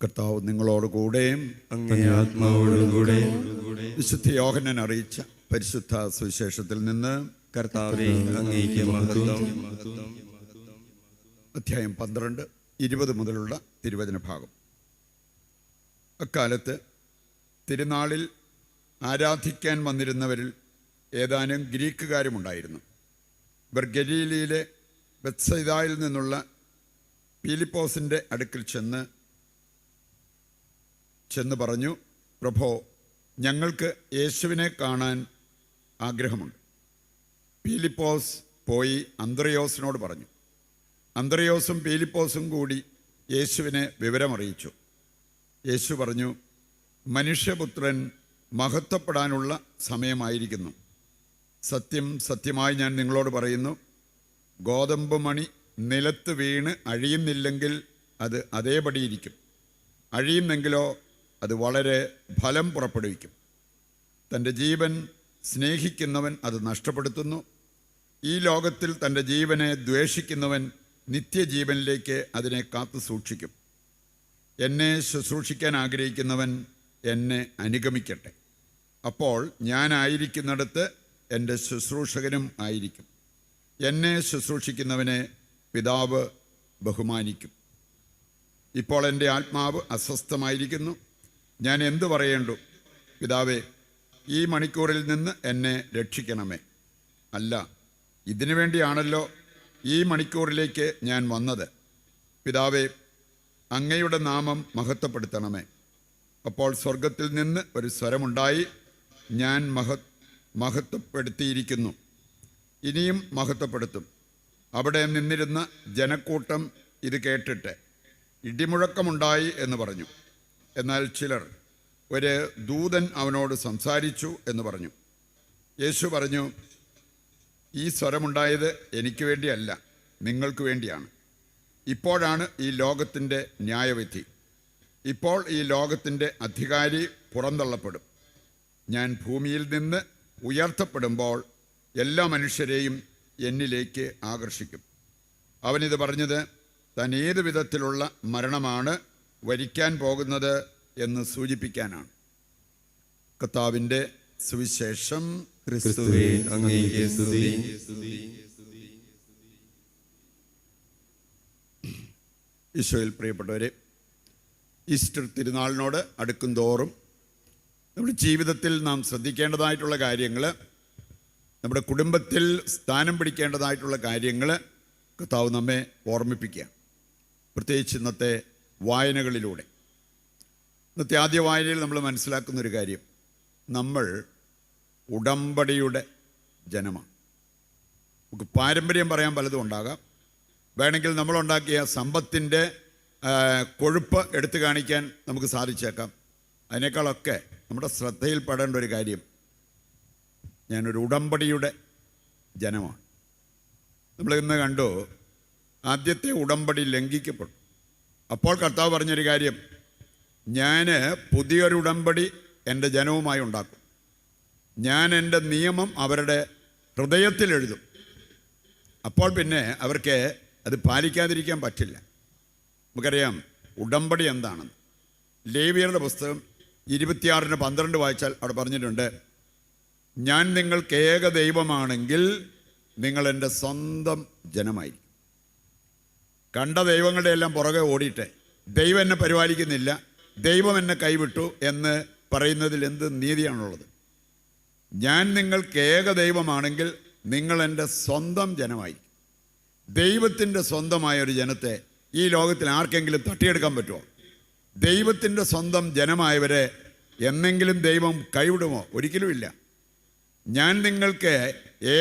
കർത്താവ് നിങ്ങളോടുകൂടെയും അങ്ങേ ആത്മാവോടുകൂടെ വിശുദ്ധ യോഹന്നാൻ അറിയിച്ച പരിശുദ്ധ സുവിശേഷത്തിൽ നിന്ന് കർത്താവേ അങ്ങേക്ക് മഹത്വം. അധ്യായം 12, 20 മുതലുള്ള തിരുവചന ഭാഗം. അക്കാലത്ത് തിരുനാളിൽ ആരാധിക്കാൻ വന്നിരുന്നവരിൽ ഏതാനും ഗ്രീക്കുകാരുമുണ്ടായിരുന്നു. ഇവർ ഗലീലയിലെ ബെത്സയിദായിൽ നിന്നുള്ള പീലിപ്പോസിൻ്റെ അടുക്കൽ ചെന്ന് പറഞ്ഞു, പ്രഭോ, ഞങ്ങൾക്ക് യേശുവിനെ കാണാൻ ആഗ്രഹമുണ്ട്. പീലിപ്പോസ് പോയി അന്ത്രയോസിനോട് പറഞ്ഞു. അന്ത്രയോസും പീലിപ്പോസും കൂടി യേശുവിനെ വിവരമറിയിച്ചു. യേശു പറഞ്ഞു, മനുഷ്യപുത്രൻ മഹത്വപ്പെടാനുള്ള സമയമായിരിക്കുന്നു. സത്യം സത്യമായി ഞാൻ നിങ്ങളോട് പറയുന്നു, ഗോതമ്പ് മണി നിലത്ത് വീണ് അഴിയുന്നില്ലെങ്കിൽ അത് അതേപടിയിരിക്കും. അഴിയുന്നെങ്കിലോ അത് വളരെ ഫലം പുറപ്പെടുവിക്കും. തൻ്റെ ജീവൻ സ്നേഹിക്കുന്നവൻ അത് നഷ്ടപ്പെടുത്തുന്നു. ഈ ലോകത്തിൽ തൻ്റെ ജീവനെ ദ്വേഷിക്കുന്നവൻ നിത്യജീവനിലേക്ക് അതിനെ കാത്തു സൂക്ഷിക്കും. എന്നെ ശുശ്രൂഷിക്കാൻ ആഗ്രഹിക്കുന്നവൻ എന്നെ അനുഗമിക്കട്ടെ. അപ്പോൾ ഞാനായിരിക്കുന്നിടത്ത് എൻ്റെ ശുശ്രൂഷകനും ആയിരിക്കും. എന്നെ ശുശ്രൂഷിക്കുന്നവനെ പിതാവ് ബഹുമാനിക്കും. ഇപ്പോൾ എൻ്റെ ആത്മാവ് അസ്വസ്ഥമായിരിക്കുന്നു. ഞാൻ എന്തു പറയേണ്ടു? പിതാവേ, ഈ മണിക്കൂറിൽ നിന്ന് എന്നെ രക്ഷിക്കണമേ. അല്ല, ഇതിനു വേണ്ടിയാണല്ലോ ഈ മണിക്കൂറിലേക്ക് ഞാൻ വന്നത്. പിതാവേ, അങ്ങയുടെ നാമം മഹത്വപ്പെടുത്തണമേ. അപ്പോൾ സ്വർഗത്തിൽ നിന്ന് ഒരു സ്വരമുണ്ടായി, ഞാൻ മഹത്വപ്പെടുത്തിയിരിക്കുന്നു, ഇനിയും മഹത്വപ്പെടുത്തും. അവിടെ നിന്നിരുന്ന ജനക്കൂട്ടം ഇത് കേട്ടിട്ട് ഇടിമുഴക്കമുണ്ടായി എന്ന് പറഞ്ഞു. എന്നാൽ ചിലർ, ഒരു ദൂതൻ അവനോട് സംസാരിച്ചു എന്ന് പറഞ്ഞു. യേശു പറഞ്ഞു, ഈ സ്വരമുണ്ടായത് എനിക്ക് വേണ്ടിയല്ല, നിങ്ങൾക്ക് വേണ്ടിയാണ്. ഇപ്പോഴാണ് ഈ ലോകത്തിൻ്റെ ന്യായവിധി. ഇപ്പോൾ ഈ ലോകത്തിൻ്റെ അധികാരി പുറന്തള്ളപ്പെടും. ഞാൻ ഭൂമിയിൽ നിന്ന് ഉയർത്തപ്പെടുമ്പോൾ എല്ലാ മനുഷ്യരെയും എന്നിലേക്ക് ആകർഷിക്കും. അവനിത് പറഞ്ഞത് താൻ ഏതു വിധത്തിലുള്ള മരണമാണ് വരിക്കാൻ പോകുന്നത് എന്ന് സൂചിപ്പിക്കാനാണ്. കർത്താവിൻ്റെ സുവിശേഷം. ക്രിസ്തുവേ അങ്ങേക്ക് സ്തുതി. ഈശോയിൽ പ്രിയപ്പെട്ടവരെ, ഈസ്റ്റർ തിരുനാളിനോട് അടുക്കും തോറും നമ്മുടെ ജീവിതത്തിൽ നാം ശ്രദ്ധിക്കേണ്ടതായിട്ടുള്ള കാര്യങ്ങൾ, നമ്മുടെ കുടുംബത്തിൽ സ്ഥാനം പിടിക്കേണ്ടതായിട്ടുള്ള കാര്യങ്ങൾ കർത്താവ് നമ്മെ ഓർമ്മിപ്പിക്കുക. പ്രത്യേകിച്ച് ഇന്നത്തെ വായനകളിലൂടെ. ഇന്നത്തെ ആദ്യ വായനയിൽ നമ്മൾ മനസ്സിലാക്കുന്നൊരു കാര്യം, നമ്മൾ ഉടമ്പടിയുടെ ജനമാണ്. നമുക്ക് പാരമ്പര്യം പറയാൻ പലതും ഉണ്ടാകാം. വേണമെങ്കിൽ നമ്മളുണ്ടാക്കിയ സമ്പത്തിൻ്റെ കൊഴുപ്പ് എടുത്തു കാണിക്കാൻ നമുക്ക് സാധിച്ചേക്കാം. അതിനേക്കാളൊക്കെ നമ്മുടെ ശ്രദ്ധയിൽപ്പെടേണ്ട ഒരു കാര്യം, ഞാനൊരു ഉടമ്പടിയുടെ ജനമാണ്. നമ്മൾ ഇന്ന് കണ്ടു, ആദ്യത്തെ ഉടമ്പടി ലംഘിക്കപ്പെട്ടു. അപ്പോൾ കർത്താവ് പറഞ്ഞൊരു കാര്യം, ഞാൻ പുതിയൊരു ഉടമ്പടി എൻ്റെ ജനവുമായി ഉണ്ടാക്കും. ഞാൻ എൻ്റെ നിയമം അവരുടെ ഹൃദയത്തിൽ എഴുതും. അപ്പോൾ പിന്നെ അവർക്ക് അത് പാലിക്കാതിരിക്കാൻ പറ്റില്ല. നമുക്കറിയാം ഉടമ്പടി എന്താണെന്ന്. ലേവ്യരുടെ പുസ്തകം 26:12 വായിച്ചാൽ അവിടെ പറഞ്ഞിട്ടുണ്ട്, ഞാൻ നിങ്ങൾക്ക് ഏക ദൈവമാണെങ്കിൽ നിങ്ങൾ എൻ്റെ സ്വന്തം ജനമായിരിക്കും. കണ്ട ദൈവങ്ങളുടെ എല്ലാം പുറകെ ഓടിയിട്ട് ദൈവം എന്നെ പരിപാലിക്കുന്നില്ല, ദൈവം എന്നെ കൈവിട്ടു എന്ന് പറയുന്നതിൽ എന്ത് നീതിയാണുള്ളത്? ഞാൻ നിങ്ങൾക്ക് ഏക ദൈവമാണെങ്കിൽ നിങ്ങൾ എൻ്റെ സ്വന്തം ജനമായിരിക്കും. ദൈവത്തിൻ്റെ സ്വന്തമായ ഒരു ജനത്തെ ഈ ലോകത്തിൽ ആർക്കെങ്കിലും തട്ടിയെടുക്കാൻ പറ്റുമോ? ദൈവത്തിൻ്റെ സ്വന്തം ജനമായവരെ എന്നെങ്കിലും ദൈവം കൈവിടുമോ? ഒരിക്കലുമില്ല. ഞാൻ നിങ്ങൾക്ക്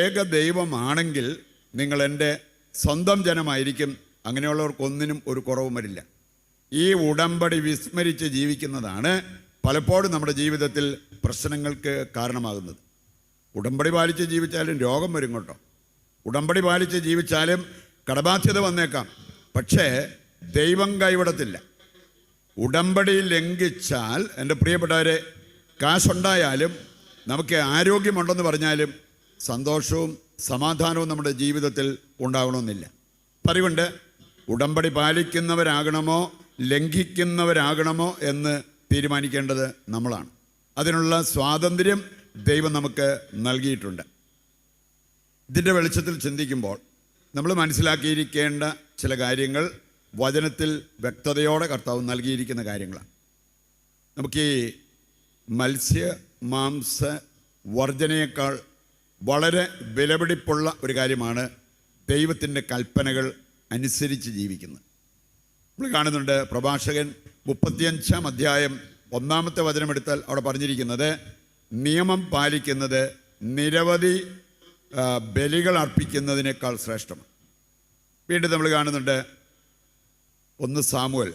ഏക ദൈവമാണെങ്കിൽ നിങ്ങൾ എൻ്റെ സ്വന്തം ജനമായിരിക്കും. അങ്ങനെയുള്ളവർക്കൊന്നിനും ഒരു കുറവും വരില്ല. ഈ ഉടമ്പടി വിസ്മരിച്ച് ജീവിക്കുന്നതാണ് പലപ്പോഴും നമ്മുടെ ജീവിതത്തിൽ പ്രശ്നങ്ങൾക്ക് കാരണമാകുന്നത്. ഉടമ്പടി പാലിച്ച് ജീവിച്ചാലും രോഗം വരും കേട്ടോ. ഉടമ്പടി പാലിച്ച് ജീവിച്ചാലും കടബാധ്യത വന്നേക്കാം. പക്ഷേ ദൈവം കൈവിടത്തില്ല. ഉടമ്പടി ലംഘിച്ചാൽ, എൻ്റെ പ്രിയപ്പെട്ടവരെ, കാശുണ്ടായാലും നമുക്ക് ആരോഗ്യമുണ്ടെന്ന് പറഞ്ഞാലും സന്തോഷവും സമാധാനവും നമ്മുടെ ജീവിതത്തിൽ ഉണ്ടാകണമെന്നില്ല. അതുകൊണ്ട് ഉടമ്പടി പാലിക്കുന്നവരാകണമോ ലംഘിക്കുന്നവരാകണമോ എന്ന് തീരുമാനിക്കേണ്ടത് നമ്മളാണ്. അതിനുള്ള സ്വാതന്ത്ര്യം ദൈവം നമുക്ക് നൽകിയിട്ടുണ്ട്. ഇതിൻ്റെ വെളിച്ചത്തിൽ ചിന്തിക്കുമ്പോൾ നമ്മൾ മനസ്സിലാക്കിയിരിക്കേണ്ട ചില കാര്യങ്ങൾ വചനത്തിൽ വ്യക്തതയോടെ കർത്താവ് നൽകിയിരിക്കുന്ന കാര്യങ്ങളാണ്. നമുക്ക് ഈ മത്സ്യ മാംസ വർജനയേക്കാൾ വളരെ വിലപിടിപ്പുള്ള ഒരു കാര്യമാണ് ദൈവത്തിൻ്റെ കൽപ്പനകൾ അനുസരിച്ച് ജീവിക്കുന്നത്. നമ്മൾ കാണുന്നുണ്ട്, പ്രഭാഷകൻ 35-ാം അധ്യായം 1-ാമത്തെ വചനമെടുത്താൽ അവിടെ പറഞ്ഞിരിക്കുന്നത്, നിയമം പാലിക്കുന്നത് നിരവധി ബലികൾ അർപ്പിക്കുന്നതിനേക്കാൾ ശ്രേഷ്ഠമാണ്. വീണ്ടും നമ്മൾ കാണുന്നുണ്ട് 1 സാമുവേൽ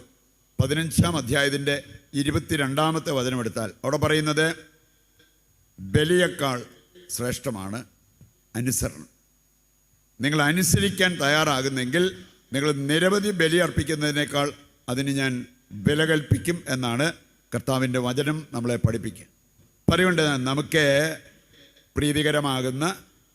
15-ാം അധ്യായത്തിൻ്റെ 22-ാമത്തെ വചനമെടുത്താൽ അവിടെ പറയുന്നത്, ബലിയേക്കാൾ ശ്രേഷ്ഠമാണ് അനുസരണം. നിങ്ങൾ അനുസരിക്കാൻ തയ്യാറാകുന്നെങ്കിൽ നിങ്ങൾ നിരവധി ബലി അർപ്പിക്കുന്നതിനേക്കാൾ അതിന് ഞാൻ വില കൽപ്പിക്കും എന്നാണ് കർത്താവിൻ്റെ വചനം നമ്മളെ പഠിപ്പിക്കുക. പറയുന്നുണ്ട്, നമുക്ക് പ്രീതികരമാകുന്ന,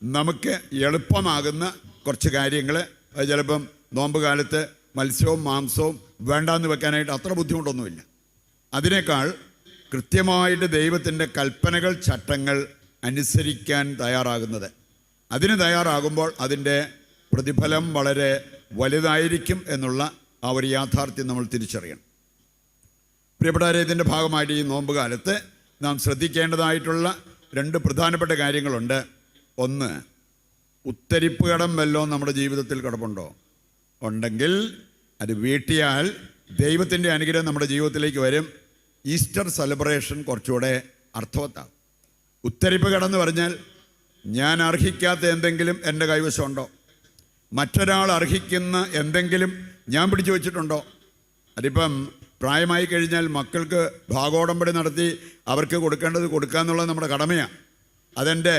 നമുക്ക് എളുപ്പമാകുന്ന കുറച്ച് കാര്യങ്ങൾ, അത് ചിലപ്പം നോമ്പ് കാലത്ത് മത്സ്യവും മാംസവും വേണ്ടാന്ന് വെക്കാനായിട്ട് അത്ര ബുദ്ധിമുട്ടൊന്നുമില്ല. അതിനേക്കാൾ കൃത്യമായിട്ട് ദൈവത്തിൻ്റെ കൽപ്പനകൾ, ചട്ടങ്ങൾ അനുസരിക്കാൻ തയ്യാറാകുന്നത്, അതിന് തയ്യാറാകുമ്പോൾ അതിൻ്റെ പ്രതിഫലം വളരെ വലുതായിരിക്കും എന്നുള്ള ആ ഒരു യാഥാർത്ഥ്യം നമ്മൾ തിരിച്ചറിയണം. പ്രിയപ്പെട്ടവരെ, ഇതിൻ്റെ ഭാഗമായിട്ട് ഈ നോമ്പ് കാലത്ത് നാം ശ്രദ്ധിക്കേണ്ടതായിട്ടുള്ള 2 പ്രധാനപ്പെട്ട കാര്യങ്ങളുണ്ട്. ഒന്ന്, ഉത്തരിപ്പ് കടം വല്ലതും നമ്മുടെ ജീവിതത്തിൽ കിടപ്പുണ്ടോ? ഉണ്ടെങ്കിൽ അത് വീട്ടിയാൽ ദൈവത്തിൻ്റെ അനുഗ്രഹം നമ്മുടെ ജീവിതത്തിലേക്ക് വരും. ഈസ്റ്റർ സെലിബ്രേഷൻ കുറച്ചുകൂടെ അർത്ഥവത്താകും. ഉത്തരിപ്പ് കടന്ന് പറഞ്ഞാൽ, ഞാൻ അർഹിക്കാത്ത എന്തെങ്കിലും എൻ്റെ കൈവശമുണ്ടോ? മറ്റൊരാൾ അർഹിക്കുന്ന എന്തെങ്കിലും ഞാൻ പിടിച്ചു വച്ചിട്ടുണ്ടോ? അതിപ്പം പ്രായമായി കഴിഞ്ഞാൽ മക്കൾക്ക് ഭാഗോടമ്പടി നടത്തി അവർക്ക് കൊടുക്കേണ്ടത് കൊടുക്കുക എന്നുള്ളത് നമ്മുടെ കടമയാണ്. അതെൻ്റെ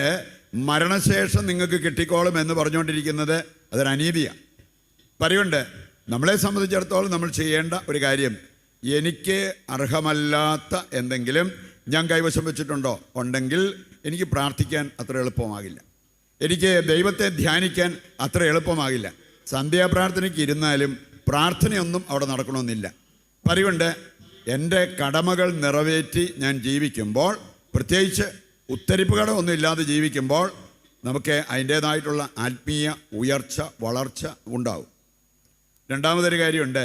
മരണശേഷം നിങ്ങൾക്ക് കിട്ടിക്കോളും എന്ന് പറഞ്ഞുകൊണ്ടിരിക്കുന്നത് അതൊരനീതിയാണ്. പറയുന്നുണ്ട്, നമ്മളെ സംബന്ധിച്ചിടത്തോളം നമ്മൾ ചെയ്യേണ്ട ഒരു കാര്യം, എനിക്ക് അർഹമല്ലാത്ത എന്തെങ്കിലും ഞാൻ കൈവശം വെച്ചിട്ടുണ്ടോ? ഉണ്ടെങ്കിൽ എനിക്ക് പ്രാർത്ഥിക്കാൻ അത്ര എളുപ്പമാകില്ല, എനിക്ക് ദൈവത്തെ ധ്യാനിക്കാൻ അത്ര എളുപ്പമാകില്ല. സന്ധ്യാപ്രാർത്ഥനയ്ക്ക് ഇരുന്നാലും പ്രാർത്ഥനയൊന്നും അവിടെ നടക്കണമെന്നില്ല. പറയുന്നുണ്ട്, എൻ്റെ കടമകൾ നിറവേറ്റി ഞാൻ ജീവിക്കുമ്പോൾ, പ്രത്യേകിച്ച് ഉത്തരിപ്പ് കടമൊന്നും ഇല്ലാതെ ജീവിക്കുമ്പോൾ നമുക്ക് അതിൻ്റേതായിട്ടുള്ള ആത്മീയ ഉയർച്ച, വളർച്ച ഉണ്ടാവും. രണ്ടാമതൊരു കാര്യമുണ്ട്,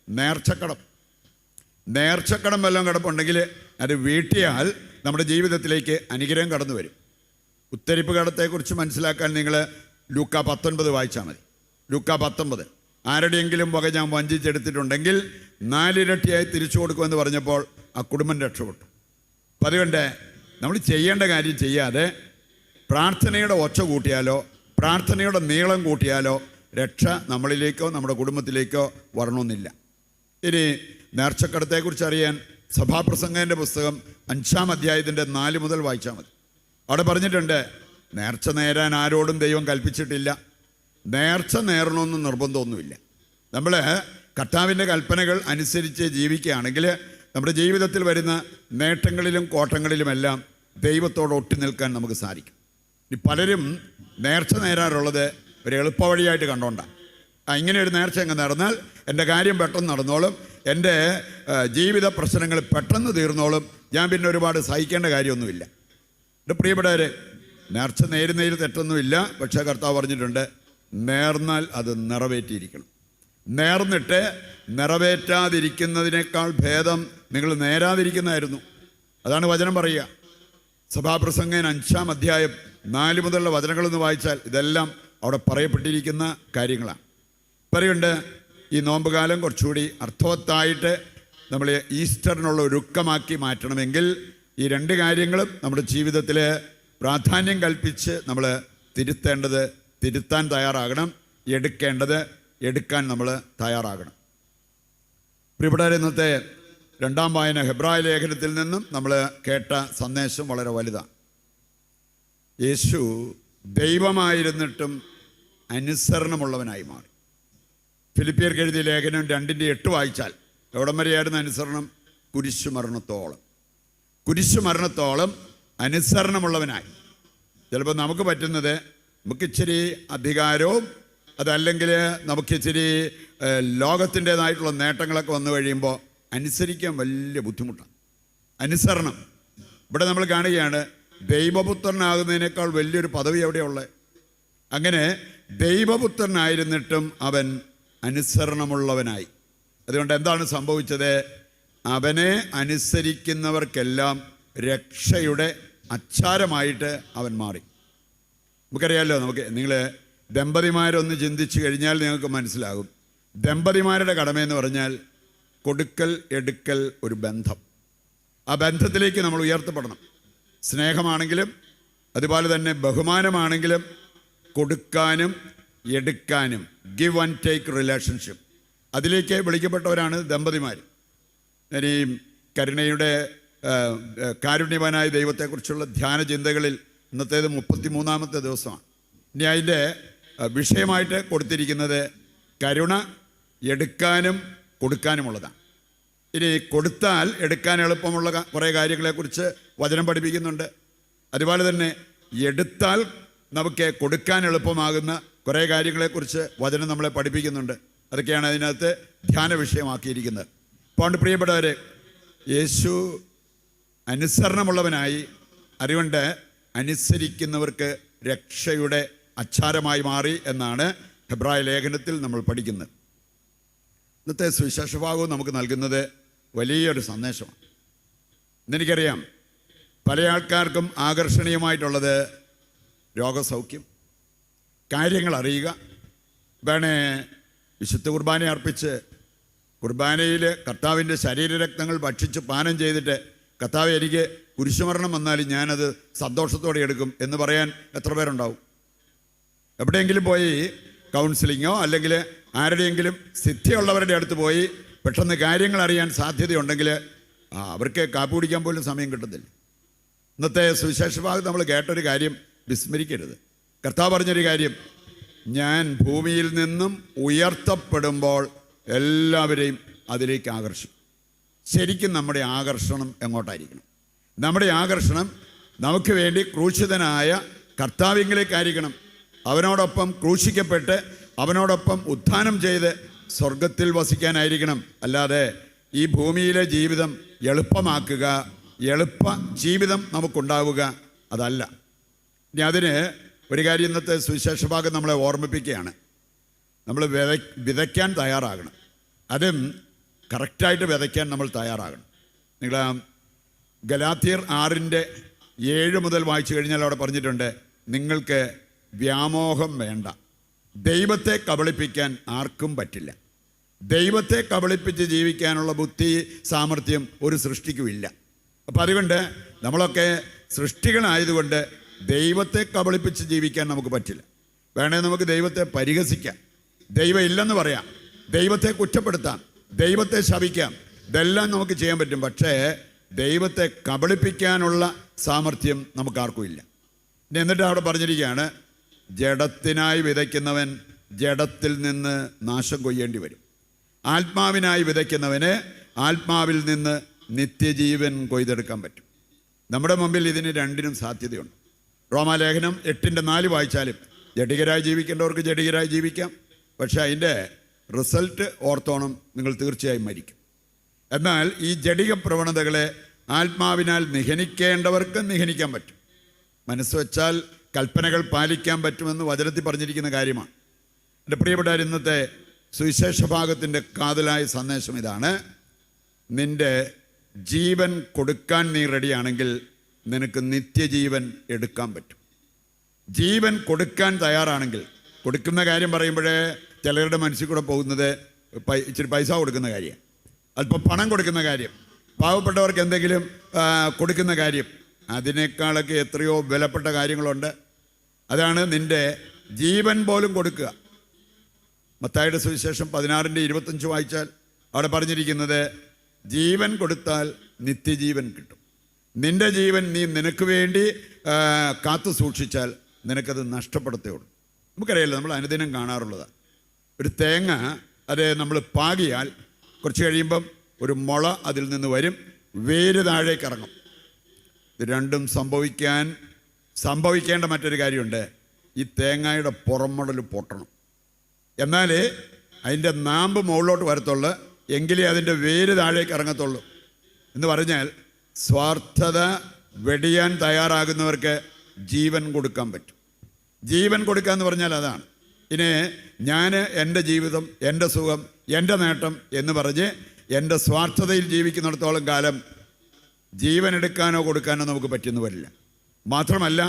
നേർച്ചക്കടം. നേർച്ചക്കടം വല്ലതും കിടപ്പുണ്ടെങ്കിൽ അത് വീട്ടിയാൽ നമ്മുടെ ജീവിതത്തിലേക്ക് അനുഗ്രഹം കടന്നു വരും. ഉത്തരിപ്പ് കടത്തെക്കുറിച്ച് മനസ്സിലാക്കാൻ നിങ്ങൾ ലൂക്ക 19 വായിച്ചാൽ മതി. ലൂക്ക 19, ആരുടെയെങ്കിലും വക ഞാൻ വഞ്ചിച്ചെടുത്തിട്ടുണ്ടെങ്കിൽ 4 ഇരട്ടിയായി തിരിച്ചു കൊടുക്കുമെന്ന് പറഞ്ഞപ്പോൾ ആ കുടുംബം രക്ഷപ്പെട്ടു. അപ്പം അതുകൊണ്ട് നമ്മൾ ചെയ്യേണ്ട കാര്യം ചെയ്യാതെ പ്രാർത്ഥനയുടെ ഒച്ച കൂട്ടിയാലോ പ്രാർത്ഥനയുടെ നീളം കൂട്ടിയാലോ രക്ഷ നമ്മളിലേക്കോ നമ്മുടെ കുടുംബത്തിലേക്കോ വരണമെന്നില്ല. ഇനി നേർച്ചക്കടത്തെക്കുറിച്ച് അറിയാൻ സഭാപ്രസംഗൻ്റെ പുസ്തകം 5-ാം അധ്യായത്തിൻ്റെ 4 മുതൽ വായിച്ചാൽ മതി. അവിടെ പറഞ്ഞിട്ടുണ്ട്, നേർച്ച നേരാൻ ആരോടും ദൈവം കൽപ്പിച്ചിട്ടില്ല. നേർച്ച നേരണമെന്ന് നിർബന്ധമൊന്നുമില്ല. നമ്മൾ കർത്താവിൻ്റെ കൽപ്പനകൾ അനുസരിച്ച് ജീവിക്കുകയാണെങ്കിൽ നമ്മുടെ ജീവിതത്തിൽ വരുന്ന നേട്ടങ്ങളിലും കോട്ടങ്ങളിലുമെല്ലാം ദൈവത്തോട് ഒട്ടി നിൽക്കാൻ നമുക്ക് സാധിക്കും. ഈ പലരും നേർച്ച നേരാറുള്ളത് ഒരു എളുപ്പവഴിയായിട്ട് കണ്ടോണ്ടാണ്. ഇങ്ങനെ ഒരു നേർച്ച എങ്ങനെ നടന്നാൽ എൻ്റെ കാര്യം പെട്ടെന്ന് നടന്നോളും, എൻ്റെ ജീവിത പ്രശ്നങ്ങൾ പെട്ടെന്ന് തീർന്നോളും, ഞാൻ പിന്നെ ഒരുപാട് സഹിക്കേണ്ട കാര്യമൊന്നുമില്ല. എൻ്റെ പ്രിയപ്പെട്ടവരെ, നേർച്ച നേരുന്നതിൽ തെറ്റൊന്നുമില്ല. പക്ഷേ കർത്താവ് പറഞ്ഞിട്ടുണ്ട്, നേർന്നാൽ അത് നിറവേറ്റിയിരിക്കണം. നേർന്നിട്ട് നിറവേറ്റാതിരിക്കുന്നതിനേക്കാൾ ഭേദം നിങ്ങൾ നേരാതിരിക്കുന്നതായിരുന്നു. അതാണ് വചനം പറയുക. സഭാപ്രസംഗൻ 5-ാം അധ്യായം 4 മുതലുള്ള വചനങ്ങളൊന്ന് വായിച്ചാൽ ഇതെല്ലാം അവിടെ പറയപ്പെട്ടിരിക്കുന്ന കാര്യങ്ങളാണ്. പറയുന്നുണ്ട്, ഈ നോമ്പുകാലം കുറച്ചുകൂടി അർത്ഥവത്തായിട്ട് നമ്മൾ ഈസ്റ്ററിനുള്ള ഒരുക്കമാക്കി മാറ്റണമെങ്കിൽ ഈ 2 കാര്യങ്ങളും നമ്മുടെ ജീവിതത്തിൽ പ്രാധാന്യം കൽപ്പിച്ച് നമ്മൾ തിരുത്താൻ തയ്യാറാകണം. എടുക്കാൻ നമ്മൾ തയ്യാറാകണം. പ്രിയപ്പെട്ടവരെ, ഇന്നത്തെ 2-ാം വായന ഹെബ്രായ ലേഖനത്തിൽ നിന്നും നമ്മൾ കേട്ട സന്ദേശം വളരെ വലുതാണ്. യേശു ദൈവമായിരുന്നിട്ടും അനുസരണമുള്ളവനായി മാറി. ഫിലിപ്പിയർക്ക് എഴുതിയ ലേഖനം 2:8 വായിച്ചാൽ എവിടം വരെയായിരുന്നു അനുസരണം? കുരിശുമരണത്തോളം അനുസരണമുള്ളവനായി. ചിലപ്പോൾ നമുക്ക് പറ്റുന്നത്, നമുക്ക് ഇച്ചിരി അധികാരവും അതല്ലെങ്കിൽ നമുക്ക് ഇച്ചിരി ലോകത്തിൻ്റേതായിട്ടുള്ള നേട്ടങ്ങളൊക്കെ വന്നു കഴിയുമ്പോൾ അനുസരിക്കാൻ വലിയ ബുദ്ധിമുട്ടാണ്. അനുസരണം ഇവിടെ നമ്മൾ കാണുകയാണ്, ദൈവപുത്രനാകുന്നതിനേക്കാൾ വലിയൊരു പദവി എവിടെയുള്ളത്? അങ്ങനെ ദൈവപുത്രനായിരുന്നിട്ടും അവൻ അനുസരണമുള്ളവനായി. അതുകൊണ്ട് എന്താണ് സംഭവിച്ചത്? അവനെ അനുസരിക്കുന്നവർക്കെല്ലാം രക്ഷയുടെ അച്ചാരമായിട്ട് അവൻ മാറി. നമുക്കറിയാമല്ലോ, നിങ്ങൾ ദമ്പതിമാരൊന്ന് ചിന്തിച്ചു കഴിഞ്ഞാൽ നിങ്ങൾക്ക് മനസ്സിലാകും. ദമ്പതിമാരുടെ കടമയെന്ന് പറഞ്ഞാൽ കൊടുക്കൽ എടുക്കൽ ഒരു ബന്ധം. ആ ബന്ധത്തിലേക്ക് നമ്മൾ ഉയർത്തപ്പെടണം. സ്നേഹമാണെങ്കിലും അതുപോലെ തന്നെ ബഹുമാനമാണെങ്കിലും കൊടുക്കാനും എടുക്കാനും, ഗിവ് ആൻഡ് ടേക്ക് റിലേഷൻഷിപ്പ്, അതിലേക്ക് വിളിക്കപ്പെട്ടവരാണ് ദമ്പതിമാർ. ഈ കരുണയുടെ കാരുണ്യവാനായ ദൈവത്തെക്കുറിച്ചുള്ള ധ്യാന ചിന്തകളിൽ ഇന്നത്തേത് 33-ാമത്തെ ദിവസമാണ്. ഇനി അതിൻ്റെ വിഷയമായിട്ട് കൊടുത്തിരിക്കുന്നത് കരുണ എടുക്കാനും കൊടുക്കാനുമുള്ളതാണ്. ഇനി കൊടുത്താൽ എടുക്കാൻ എളുപ്പമുള്ള കുറേ കാര്യങ്ങളെക്കുറിച്ച് വചനം പഠിപ്പിക്കുന്നുണ്ട്. അതുപോലെ തന്നെ എടുത്താൽ നമുക്ക് കൊടുക്കാൻ എളുപ്പമാകുന്ന കുറേ കാര്യങ്ങളെക്കുറിച്ച് വചനം നമ്മളെ പഠിപ്പിക്കുന്നുണ്ട്. അതൊക്കെയാണ് അതിനകത്ത് ധ്യാന വിഷയമാക്കിയിരിക്കുന്നത്. അപ്പോൾ പ്രിയപ്പെട്ടവരെ, യേശു അനുസരണമുള്ളവനായി, അതുകൊണ്ട് അനുസരിക്കുന്നവർക്ക് രക്ഷയുടെ അച്ചാരമായി മാറി എന്നാണ് ഹെബ്രായ ലേഖനത്തിൽ നമ്മൾ പഠിക്കുന്നത്. ഇന്നത്തെ സുവിശേഷ ഭാഗവും നമുക്ക് നൽകുന്നത് വലിയൊരു സന്ദേശമാണ്. ഇന്നെനിക്കറിയാം, പല ആൾക്കാർക്കും ആകർഷണീയമായിട്ടുള്ളത് രോഗസൗഖ്യം, കാര്യങ്ങൾ അറിയുക. വേണേ വിശുദ്ധ കുർബാന അർപ്പിച്ച് കുർബാനയിൽ കർത്താവിൻ്റെ ശരീരരക്തങ്ങൾ ഭക്ഷിച്ച് പാനം ചെയ്തിട്ട് കർത്താവ് എനിക്ക് കുരിശുമരണം വന്നാലും ഞാനത് സന്തോഷത്തോടെ എടുക്കും എന്ന് പറയാൻ എത്ര പേരുണ്ടാവും? എവിടെയെങ്കിലും പോയി കൗൺസിലിങ്ങോ അല്ലെങ്കിൽ ആരുടെയെങ്കിലും സിദ്ധിയുള്ളവരുടെ അടുത്ത് പോയി പെട്ടെന്ന് കാര്യങ്ങൾ അറിയാൻ സാധ്യതയുണ്ടെങ്കിൽ അവർക്ക് കാപ്പി കുടിക്കാൻ പോലും സമയം കിട്ടത്തില്ല. ഇന്നത്തെ സുവിശേഷ ഭാഗത്ത് നമ്മൾ കേട്ടൊരു കാര്യം വിസ്മരിക്കരുത്. കർത്താവ് പറഞ്ഞൊരു കാര്യം, ഞാൻ ഭൂമിയിൽ നിന്നും ഉയർത്തപ്പെടുമ്പോൾ എല്ലാവരെയും അതിലേക്ക് ആകർഷിക്കും. ശരിക്കും നമ്മുടെ ആകർഷണം എങ്ങോട്ടായിരിക്കണം? നമ്മുടെ ആകർഷണം നമുക്ക് വേണ്ടി ക്രൂശിതനായ കർത്താവിങ്കിലേക്കായിരിക്കണം. അവനോടൊപ്പം ക്രൂശിക്കപ്പെട്ട് അവനോടൊപ്പം ഉത്ഥാനം ചെയ്ത് സ്വർഗത്തിൽ വസിക്കാനായിരിക്കണം. അല്ലാതെ ഈ ഭൂമിയിലെ ജീവിതം എളുപ്പമാക്കുക, എളുപ്പ ജീവിതം നമുക്കുണ്ടാവുക, അതല്ല. ഇനി അതിന് ഒരു കാര്യം ഇന്നത്തെ സുവിശേഷ ഭാഗം നമ്മളെ ഓർമ്മിപ്പിക്കുകയാണ്. നമ്മൾ വിതയ്ക്കാൻ തയ്യാറാകണം. അതും കറക്റ്റായിട്ട് വിതയ്ക്കാൻ നമ്മൾ തയ്യാറാകണം. നിങ്ങൾ ഗലാത്യർ 6:7 മുതൽ വായിച്ചു കഴിഞ്ഞാൽ അവിടെ പറഞ്ഞിട്ടുണ്ട്, നിങ്ങൾക്ക് വ്യാമോഹം വേണ്ട. ദൈവത്തെ കബളിപ്പിക്കാൻ ആർക്കും പറ്റില്ല. ദൈവത്തെ കബളിപ്പിച്ച് ജീവിക്കാനുള്ള ബുദ്ധി സാമർഥ്യം ഒരു സൃഷ്ടിക്കുമില്ല. അപ്പം അതുകൊണ്ട് നമ്മളൊക്കെ സൃഷ്ടികളായതുകൊണ്ട് ദൈവത്തെ കബളിപ്പിച്ച് ജീവിക്കാൻ നമുക്ക് പറ്റില്ല. വേണേൽ നമുക്ക് ദൈവത്തെ പരിഹസിക്കാം, ദൈവം ഇല്ലെന്ന് പറയാം, ദൈവത്തെ കുറ്റപ്പെടുത്താം, ദൈവത്തെ ശപിക്കാം, ഇതെല്ലാം നമുക്ക് ചെയ്യാൻ പറ്റും. പക്ഷേ ദൈവത്തെ കബളിപ്പിക്കാനുള്ള സാമർഥ്യം നമുക്കാർക്കും ഇല്ല. എന്നിട്ട് അവിടെ പറഞ്ഞിരിക്കുകയാണ്, ജഡത്തിനായി വിതയ്ക്കുന്നവൻ ജഡത്തിൽ നിന്ന് നാശം കൊയ്യേണ്ടി വരും. ആത്മാവിനായി വിതയ്ക്കുന്നവന് ആത്മാവിൽ നിന്ന് നിത്യജീവൻ കൊയ്തെടുക്കാൻ പറ്റും. നമ്മുടെ മുമ്പിൽ ഇതിന് രണ്ടിനും സാധ്യതയുണ്ട്. റോമാലേഖനം 8:4 വായിച്ചാലും ജഡികരായി ജീവിക്കേണ്ടവർക്ക് ജഡികരായി ജീവിക്കാം. പക്ഷേ അതിൻ്റെ റിസൾട്ട് ഓർത്തോണം, നിങ്ങൾ തീർച്ചയായും മരിക്കും. എന്നാൽ ഈ ജഡിക പ്രവണതകളെ ആത്മാവിനാൽ നിഹനിക്കേണ്ടവർക്ക് നിഹനിക്കാൻ പറ്റും. മനസ്സ് വെച്ചാൽ കൽപ്പനകൾ പാലിക്കാൻ പറ്റുമെന്ന് വചനത്തിൽ പറഞ്ഞിരിക്കുന്ന കാര്യമാണ്. എൻ്റെ പ്രിയപ്പെട്ടവർ, ഇന്നത്തെ സുവിശേഷ ഭാഗത്തിൻ്റെ കാതലായ സന്ദേശം ഇതാണ്: നിൻ്റെ ജീവൻ കൊടുക്കാൻ നീ റെഡിയാണെങ്കിൽ നിനക്ക് നിത്യജീവൻ എടുക്കാൻ പറ്റും. ജീവൻ കൊടുക്കാൻ തയ്യാറാണെങ്കിൽ, കൊടുക്കുന്ന കാര്യം പറയുമ്പോഴേ ചിലരുടെ മനസ്സിൽ കൂടെ പോകുന്നത് ഇച്ചിരി പൈസ കൊടുക്കുന്ന കാര്യം, അല്പം പണം കൊടുക്കുന്ന കാര്യം, പാവപ്പെട്ടവർക്ക് എന്തെങ്കിലും കൊടുക്കുന്ന കാര്യം, അതിനേക്കാളൊക്കെ എത്രയോ വിലപ്പെട്ട കാര്യങ്ങളുണ്ട്. അതാണ് നിൻ്റെ ജീവൻ പോലും കൊടുക്കുക. മത്തായിയുടെ സുവിശേഷം 16:25 വായിച്ചാൽ അവിടെ പറഞ്ഞിരിക്കുന്നത്, ജീവൻ കൊടുത്താൽ നിത്യജീവൻ കിട്ടും. നിൻ്റെ ജീവൻ നീ നിനക്ക് വേണ്ടി കാത്തു സൂക്ഷിച്ചാൽ നിനക്കത് നഷ്ടപ്പെടത്തേ ഉള്ളൂ. നമുക്കറിയാമല്ലോ, നമ്മൾ അനുദിനം കാണാറുള്ളതാണ്. ഒരു തേങ്ങ അത് നമ്മൾ പാകിയാൽ കുറച്ച് കഴിയുമ്പം ഒരു മുള അതിൽ നിന്ന് വരും, വേര് താഴേക്ക് ഇറങ്ങും. ഇത് രണ്ടും സംഭവിക്കേണ്ട മറ്റൊരു കാര്യമുണ്ട്. ഈ തേങ്ങയുടെ പുറംമടൽ പൊട്ടണം. എന്നാലേ അതിൻ്റെ നാമ്പ് മുകളിലോട്ട് വരത്തുള്ളൂ, എങ്കിലേ അതിൻ്റെ വേര് താഴേക്ക് ഇറങ്ങത്തുള്ളൂ. എന്ന് പറഞ്ഞാൽ സ്വാർത്ഥത വെടിയാൻ തയ്യാറാകുന്നവർക്ക് ജീവൻ കൊടുക്കാൻ പറ്റും. ജീവൻ കൊടുക്കുക എന്ന് പറഞ്ഞാൽ അതാണ്. ഇനി ഞാൻ എൻ്റെ ജീവിതം, എൻ്റെ സുഖം, എൻ്റെ നേട്ടം എന്ന് പറഞ്ഞ് എൻ്റെ സ്വാർത്ഥതയിൽ ജീവിക്കുന്നിടത്തോളം കാലം ജീവൻ എടുക്കാനോ കൊടുക്കാനോ നമുക്ക് പറ്റുന്നു വരില്ല. മാത്രമല്ല,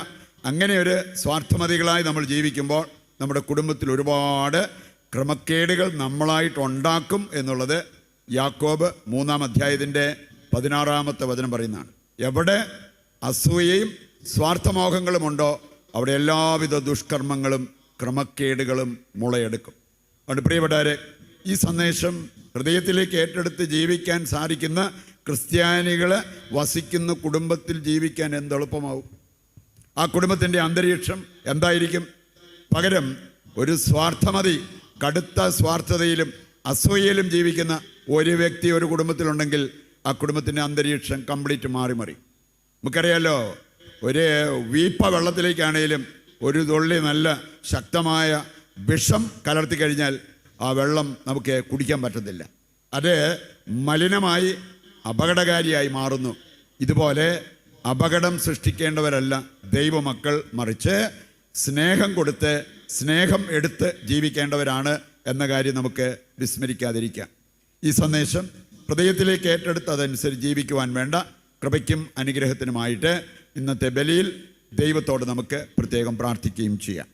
അങ്ങനെ ഒരു സ്വാർത്ഥമതികളായി നമ്മൾ ജീവിക്കുമ്പോൾ നമ്മുടെ കുടുംബത്തിൽ ഒരുപാട് ക്രമക്കേടുകൾ നമ്മളായിട്ടുണ്ടാക്കും എന്നുള്ളത് യാക്കോബ് 3-ാം അധ്യായത്തിൻ്റെ 16-ാമത്തെ വചനം പറയുന്നതാണ്. എവിടെ അസൂയയും സ്വാർത്ഥമോഹങ്ങളുമുണ്ടോ അവിടെ എല്ലാവിധ ദുഷ്കർമ്മങ്ങളും ക്രമക്കേടുകളും മുളയെടുക്കും. അതുകൊണ്ട് പ്രിയപ്പെട്ടവരെ, ഈ സന്ദേശം ഹൃദയത്തിലേക്ക് ഏറ്റെടുത്ത് ജീവിക്കാൻ സാധിക്കുന്ന ക്രിസ്ത്യാനികൾ വസിക്കുന്ന കുടുംബത്തിൽ ജീവിക്കാൻ എന്തെളുപ്പമാവും? ആ കുടുംബത്തിൻ്റെ അന്തരീക്ഷം എന്തായിരിക്കും? പകരം ഒരു സ്വാർത്ഥമതി, കടുത്ത സ്വാർത്ഥതയിലും അസൂയയിലും ജീവിക്കുന്ന ഒരു വ്യക്തി ഒരു കുടുംബത്തിലുണ്ടെങ്കിൽ ആ കുടുംബത്തിൻ്റെ അന്തരീക്ഷം കംപ്ലീറ്റ് മാറി. നമുക്കറിയാലോ, ഒരു വീപ്പ വെള്ളത്തിലേക്കാണേലും ഒരു തുള്ളി നല്ല ശക്തമായ വിഷം കലർത്തി കഴിഞ്ഞാൽ ആ വെള്ളം നമുക്ക് കുടിക്കാൻ പറ്റത്തില്ല. അത് മലിനമായി അപകടകാരിയായി മാറുന്നു. ഇതുപോലെ അപകടം സൃഷ്ടിക്കേണ്ടവരല്ല ദൈവമക്കൾ, മറിച്ച് സ്നേഹം കൊടുത്ത് സ്നേഹം എടുത്ത് ജീവിക്കേണ്ടവരാണ് എന്ന കാര്യം നമുക്ക് വിസ്മരിക്കാതിരിക്കാം. ഈ സന്ദേശം ഹൃദയത്തിലേക്ക് ഏറ്റെടുത്ത് അതനുസരിച്ച് ജീവിക്കുവാൻ വേണ്ട കൃപയ്ക്കും അനുഗ്രഹത്തിനുമായിട്ട് ഇന്നത്തെ ബലിയിൽ ദൈവത്തോട് നമുക്ക് പ്രത്യേകം പ്രാർത്ഥിക്കുകയും ചെയ്യാം.